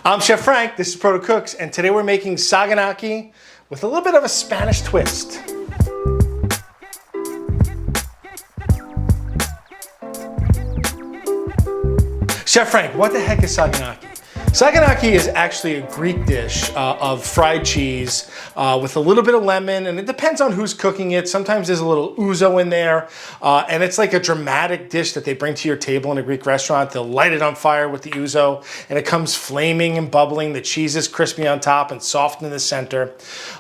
I'm Chef Frank, this is Protocooks, and today we're making Saganaki with a little bit of a Spanish twist. Chef Frank, what the heck is Saganaki? Saganaki is actually a Greek dish of fried cheese with a little bit of lemon, and it depends on who's cooking it. Sometimes there's a little ouzo in there, and it's like a dramatic dish that they bring to your table in a Greek restaurant. They'll light it on fire with the ouzo, and it comes flaming and bubbling. The cheese is crispy on top and soft in the center.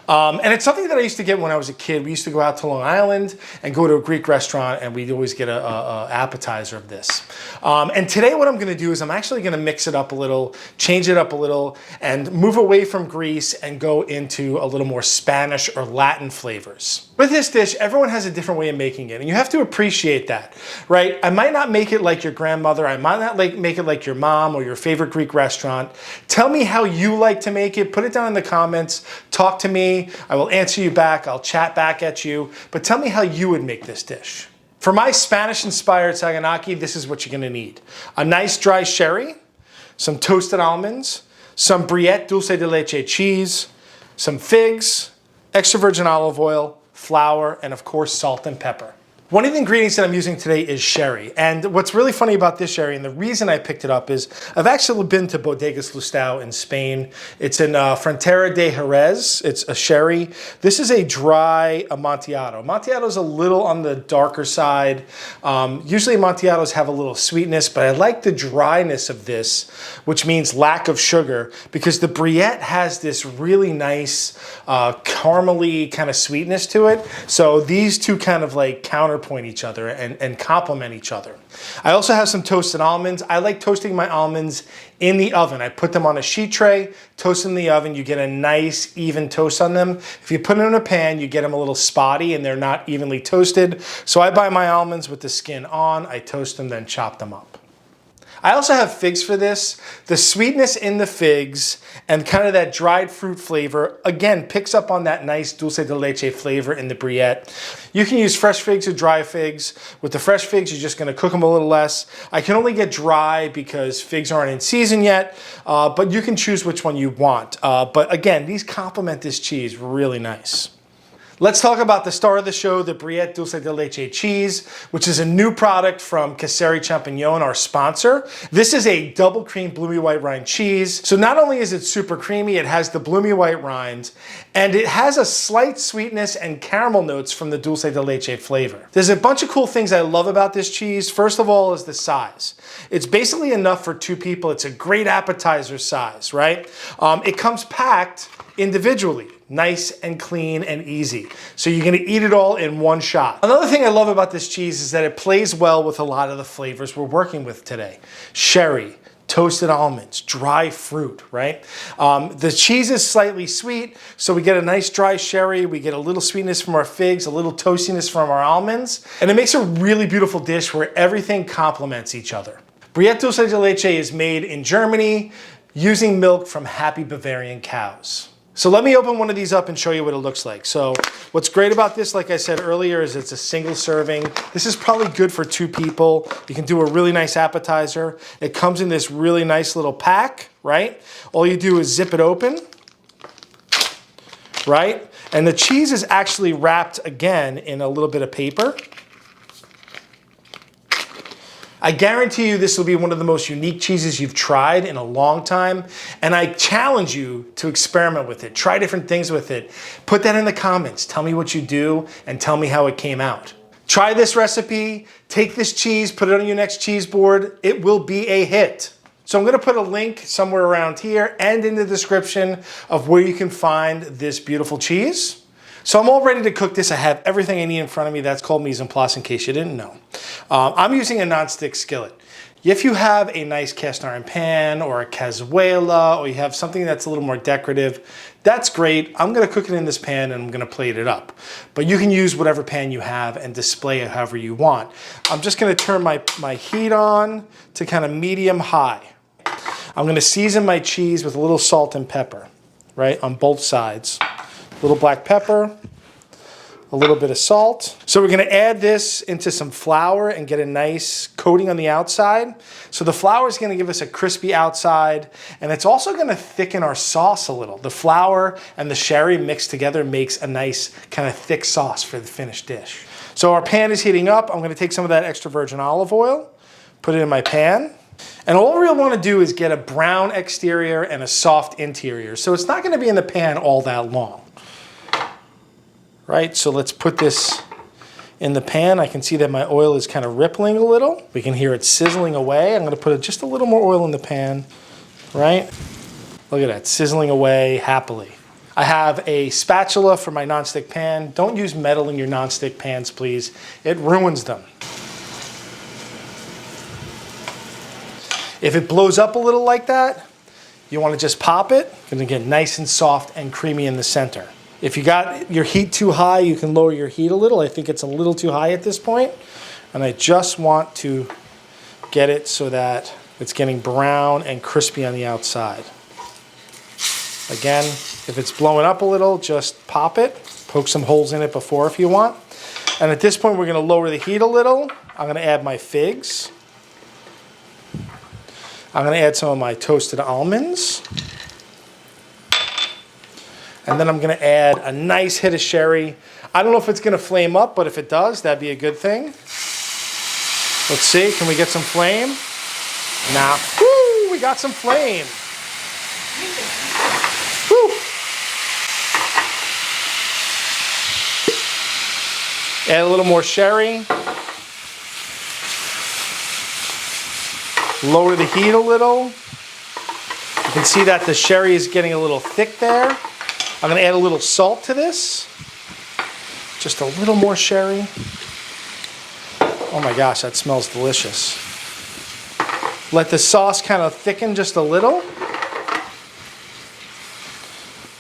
And it's something that I used to get when I was a kid. We used to go out to Long Island and go to a Greek restaurant, and we'd always get a appetizer of this. And today what I'm gonna do is I'm actually gonna mix it up a little, change it up a little, and move away from Greece and go into a little more Spanish or Latin flavors. With this dish, everyone has a different way of making it, and you have to appreciate that, right? I might not make it like your grandmother, I might not make it like your mom or your favorite Greek restaurant. Tell me how you like to make it, put it down in the comments, talk to me, I will answer you back, I'll chat back at you, but tell me how you would make this dish. For my Spanish-inspired Saganaki, this is what you're gonna need. A nice dry sherry, some toasted almonds, some Briette Dulce De Leche cheese, some figs, extra virgin olive oil, flour, and of course, salt and pepper. One of the ingredients that I'm using today is sherry. And what's really funny about this sherry, and the reason I picked it up, is I've actually been to Bodegas Lustau in Spain. It's in Frontera de Jerez. It's a sherry. This is a dry Amontillado. Amontillado is a little on the darker side. Usually Amontillados have a little sweetness, but I like the dryness of this, which means lack of sugar, because the Briette has this really nice caramely kind of sweetness to it. So these two kind of like counterpoint each other and complement each other. I also have some toasted almonds. I like toasting my almonds in the oven. I put them on a sheet tray, toast them in the oven. You get a nice even toast on them. If you put them in a pan, you get them a little spotty and they're not evenly toasted. So I buy my almonds with the skin on, I toast them, then chop them up. I also have figs for this. The sweetness in the figs and kind of that dried fruit flavor, again, picks up on that nice dulce de leche flavor in the Briette. You can use fresh figs or dry figs. With the fresh figs, you're just gonna cook them a little less. I can only get dry because figs aren't in season yet, but you can choose which one you want. But again, these complement this cheese really nice. Let's talk about the star of the show, the Briette Dulce De Leche cheese, which is a new product from Caseri Champignon, our sponsor. This is a double cream bloomy white rind cheese. So not only is it super creamy, it has the bloomy white rind, and it has a slight sweetness and caramel notes from the Dulce De Leche flavor. There's a bunch of cool things I love about this cheese. First of all is the size. It's basically enough for two people. It's a great appetizer size, right? It comes packed individually. Nice and clean and easy. So you're gonna eat it all in one shot. Another thing I love about this cheese is that it plays well with a lot of the flavors we're working with today. Sherry, toasted almonds, dry fruit, right? The cheese is slightly sweet, so we get a nice dry sherry, we get a little sweetness from our figs, a little toastiness from our almonds, and it makes a really beautiful dish where everything complements each other. Briette Dulce De Leche is made in Germany using milk from happy Bavarian cows. So let me open one of these up and show you what it looks like. So what's great about this, like I said earlier, is it's a single serving. This is probably good for two people. You can do a really nice appetizer. It comes in this really nice little pack, right? All you do is zip it open, right? And the cheese is actually wrapped again in a little bit of paper. I guarantee you this will be one of the most unique cheeses you've tried in a long time, and I challenge you to experiment with it. Try different things with it. Put that in the comments. Tell me what you do and tell me how it came out. Try this recipe, take this cheese, put it on your next cheese board. It will be a hit. So I'm gonna put a link somewhere around here and in the description of where you can find this beautiful cheese. So I'm all ready to cook this. I have everything I need in front of me. That's called mise en place, in case you didn't know. I'm using a non-stick skillet. If you have a nice cast iron pan or a cazuela, or you have something that's a little more decorative, that's great. I'm gonna cook it in this pan and I'm gonna plate it up. But you can use whatever pan you have and display it however you want. I'm just gonna turn my heat on to kind of medium high. I'm gonna season my cheese with a little salt and pepper, right, on both sides. Little black pepper, a little bit of salt. So we're gonna add this into some flour and get a nice coating on the outside. So the flour is gonna give us a crispy outside, and it's also gonna thicken our sauce a little. The flour and the sherry mixed together makes a nice kind of thick sauce for the finished dish. So our pan is heating up. I'm gonna take some of that extra virgin olive oil, put it in my pan. And all we want to do is get a brown exterior and a soft interior. So it's not going to be in the pan all that long. Right, so let's put this in the pan. I can see that my oil is kind of rippling a little. We can hear it sizzling away. I'm going to put just a little more oil in the pan, right? Look at that, sizzling away happily. I have a spatula for my nonstick pan. Don't use metal in your nonstick pans, please. It ruins them. If it blows up a little like that, you want to just pop it. It's going to get nice and soft and creamy in the center. If you got your heat too high, you can lower your heat a little. I think it's a little too high at this point. And I just want to get it so that it's getting brown and crispy on the outside. Again, if it's blowing up a little, just pop it. Poke some holes in it before if you want. And at this point, we're going to lower the heat a little. I'm going to add my figs. I'm going to add some of my toasted almonds. And then I'm going to add a nice hit of sherry. I don't know if it's going to flame up, but if it does, that'd be a good thing. Let's see, can we get some flame? Nah. Woo, we got some flame. Woo. Add a little more sherry. Lower the heat a little. You can see that the sherry is getting a little thick there. I'm going to add a little salt to this. Just a little more sherry. Oh my gosh, that smells delicious. Let the sauce kind of thicken just a little.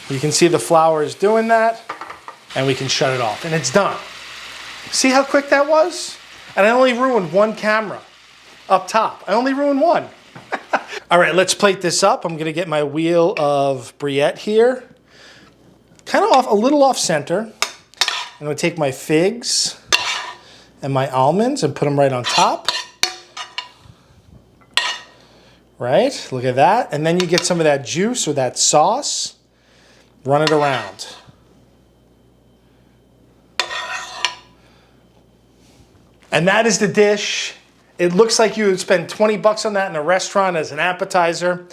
You can see the flour is doing that, and we can shut it off, and it's done. See how quick that was? And I only ruined one camera. Up top. I only ruined one. All right, let's plate this up. I'm gonna get my wheel of Briette here. Kind of a little off center. I'm gonna take my figs and my almonds and put them right on top. Right, look at that. And then you get some of that juice or that sauce. Run it around. And that is the dish. It looks like you would spend 20 bucks on that in a restaurant as an appetizer.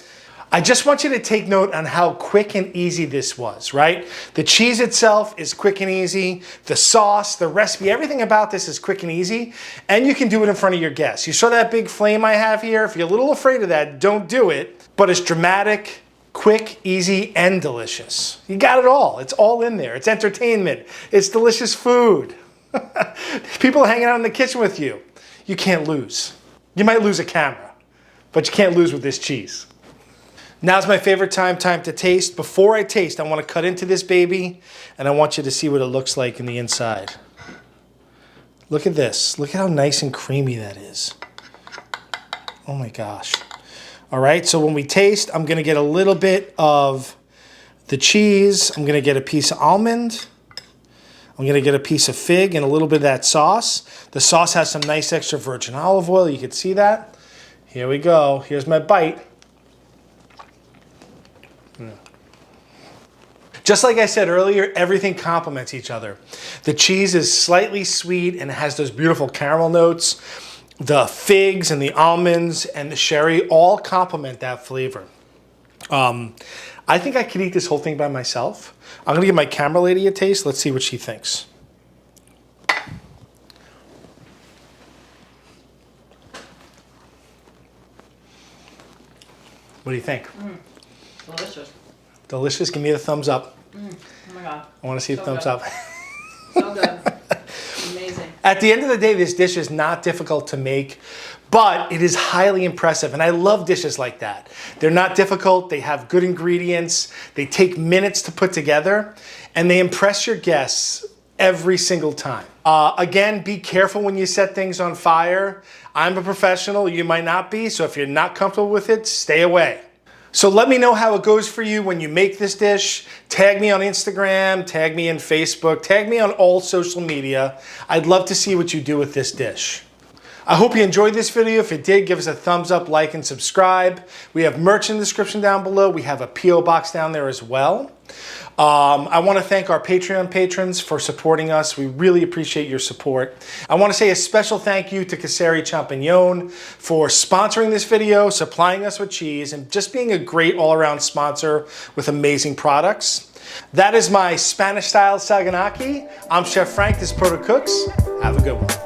I just want you to take note on how quick and easy this was, right? The cheese itself is quick and easy. The sauce, the recipe, everything about this is quick and easy. And you can do it in front of your guests. You saw that big flame I have here? If you're a little afraid of that, don't do it. But it's dramatic, quick, easy, and delicious. You got it all. It's all in there. It's entertainment. It's delicious food. People hanging out in the kitchen with you. You can't lose. You might lose a camera, but you can't lose with this cheese. Now's my favorite time to taste. Before I taste, I want to cut into this baby, and I want you to see what it looks like in the inside. Look at this. Look at how nice and creamy that is. Oh my gosh. All right, so when we taste, I'm going to get a little bit of the cheese. I'm going to get a piece of almond. I'm going to get a piece of fig and a little bit of that sauce. The sauce has some nice extra virgin olive oil. You can see that. Here we go. Here's my bite. Just like I said earlier, everything complements each other. The cheese is slightly sweet and it has those beautiful caramel notes. The figs and the almonds and the sherry all complement that flavor. I think I could eat this whole thing by myself. I'm gonna give my camera lady a taste. Let's see what she thinks. What do you think? Delicious. Delicious? Give me the thumbs up. Oh my God. I wanna see the thumbs good. up. So good. Amazing. At the end of the day, this dish is not difficult to make, but it is highly impressive. And I love dishes like that. They're not difficult. They have good ingredients. They take minutes to put together, and they impress your guests every single time. Again, be careful when you set things on fire. I'm a professional. You might not be. So if you're not comfortable with it, stay away. So let me know how it goes for you when you make this dish. Tag me on Instagram, tag me in Facebook, tag me on all social media. I'd love to see what you do with this dish. I hope you enjoyed this video. If it did, give us a thumbs up, like, and subscribe. We have merch in the description down below. We have a P.O. box down there as well. I want to thank our Patreon patrons for supporting us. We really appreciate your support. I want to say a special thank you to Caseri Champignon for sponsoring this video, supplying us with cheese, and just being a great all-around sponsor with amazing products. That is my Spanish-style Saganaki. I'm Chef Frank. This is Protocooks. Have a good one.